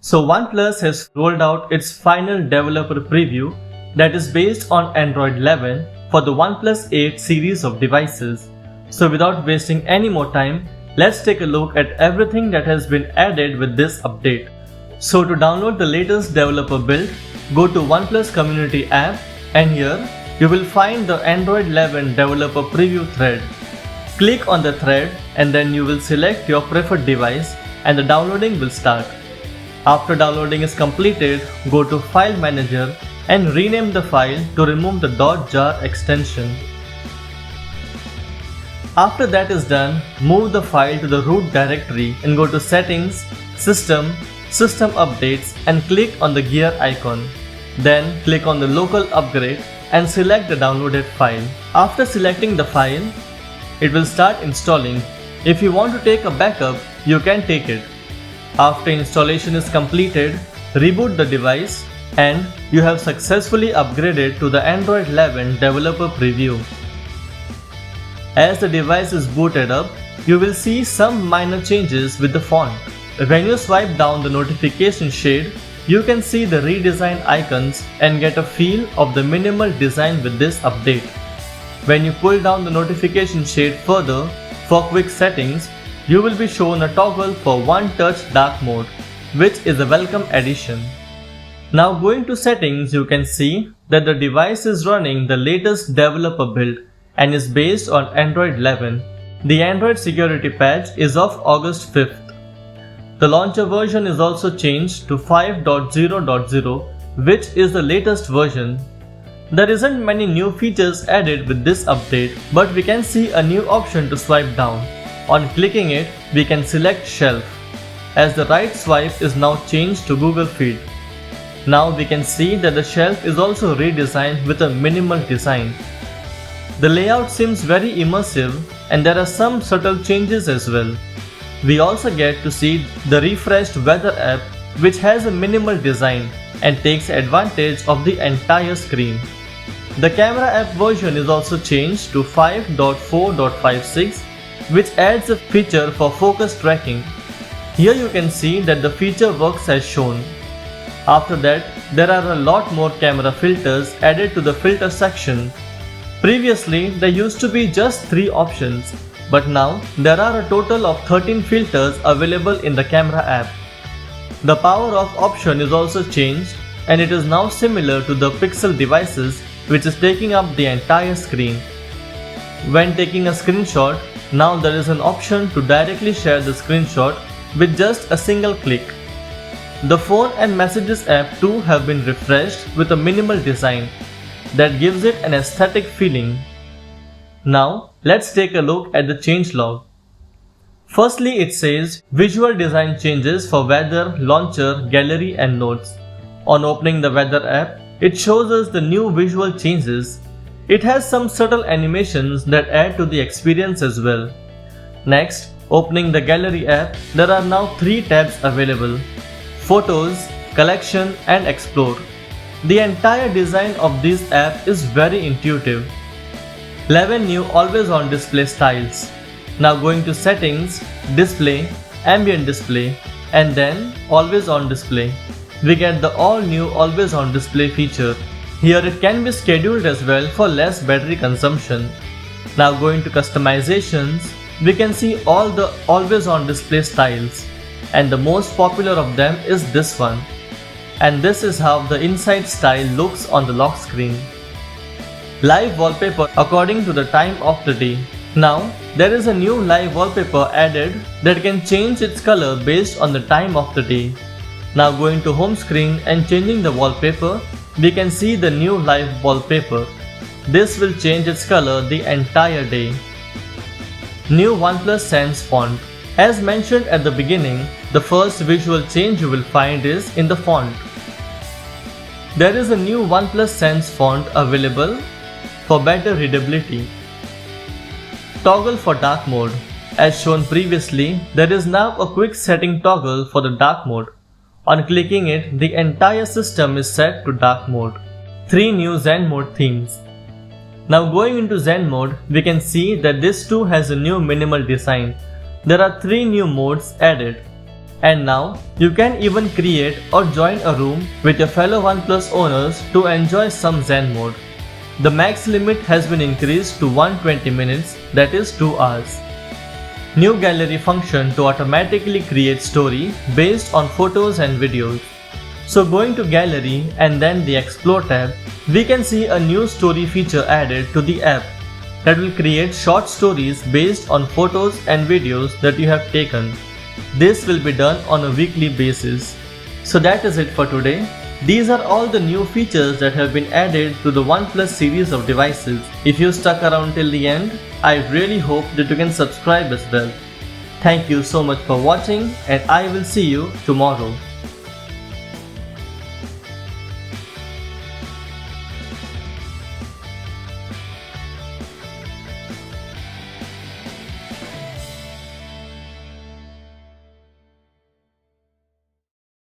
So OnePlus has rolled out its final developer preview that is based on Android 11 for the OnePlus 8 series of devices. So without wasting any more time, let's take a look at everything that has been added with this update. So to download the latest developer build, go to OnePlus Community app and here you will find the Android 11 developer preview thread. Click on the thread and then you will select your preferred device and the downloading will start. After downloading is completed, go to File Manager and rename the file to remove the .jar extension. After that is done, move the file to the root directory and go to Settings, System, System Updates and click on the gear icon. Then click on the local upgrade and select the downloaded file. After selecting the file, it will start installing. If you want to take a backup, you can take it. After installation is completed, reboot the device and you have successfully upgraded to the Android 11 developer preview. As the device is booted up, you will see some minor changes with the font. When you swipe down the notification shade, you can see the redesigned icons and get a feel of the minimal design with this update. When you pull down the notification shade further for quick settings, you will be shown a toggle for One Touch Dark Mode, which is a welcome addition. Now going to settings, you can see that the device is running the latest developer build and is based on Android 11. The Android security patch is of August 5th. The launcher version is also changed to 5.0.0, which is the latest version. There isn't many new features added with this update, but we can see a new option to swipe down. On clicking it, we can select Shelf, as the right swipe is now changed to Google Feed. Now we can see that the shelf is also redesigned with a minimal design. The layout seems very immersive and there are some subtle changes as well. We also get to see the refreshed weather app, which has a minimal design and takes advantage of the entire screen. The camera app version is also changed to 5.4.56, which adds a feature for focus tracking. Here you can see that the feature works as shown. After that, there are a lot more camera filters added to the filter section. Previously, there used to be just 3 options, but now there are a total of 13 filters available in the camera app. The power off option is also changed and it is now similar to the Pixel devices, which is taking up the entire screen. When taking a screenshot, now there is an option to directly share the screenshot with just a single click. The phone and messages app too have been refreshed with a minimal design that gives it an aesthetic feeling. Now let's take a look at the changelog. Firstly, it says visual design changes for weather, launcher, gallery and notes. On opening the weather app, it shows us the new visual changes. It has some subtle animations that add to the experience as well. Next, opening the gallery app, there are now 3 tabs available: Photos, Collection and Explore. The entire design of this app is very intuitive. 11 new always on display styles. Now going to Settings, Display, Ambient Display and then Always on Display. We get the all new always on display feature. Here it can be scheduled as well for less battery consumption. Now going to customizations, we can see all the always on display styles and the most popular of them is this one. And this is how the inside style looks on the lock screen. Live wallpaper according to the time of the day. Now there is a new live wallpaper added that can change its color based on the time of the day. Now going to home screen and changing the wallpaper, we can see the new live wallpaper. This will change its color the entire day. New OnePlus Sans font. As mentioned at the beginning, the first visual change you will find is in the font. There is a new OnePlus Sans font available for better readability. Toggle for dark mode. As shown previously, there is now a quick setting toggle for the dark mode. On clicking it, the entire system is set to dark mode. 3 new Zen mode themes. Now going into Zen mode, we can see that this too has a new minimal design. There are 3 new modes added. And now, you can even create or join a room with your fellow OnePlus owners to enjoy some Zen mode. The max limit has been increased to 120 minutes, that is 2 hours. New gallery function to automatically create story based on photos and videos. So going to gallery and then the explore tab, we can see a new story feature added to the app that will create short stories based on photos and videos that you have taken. This will be done on a weekly basis. So that is it for today. These are all the new features that have been added to the OnePlus series of devices. If you stuck around till the end, I really hope that you can subscribe as well. Thank you so much for watching and I will see you tomorrow.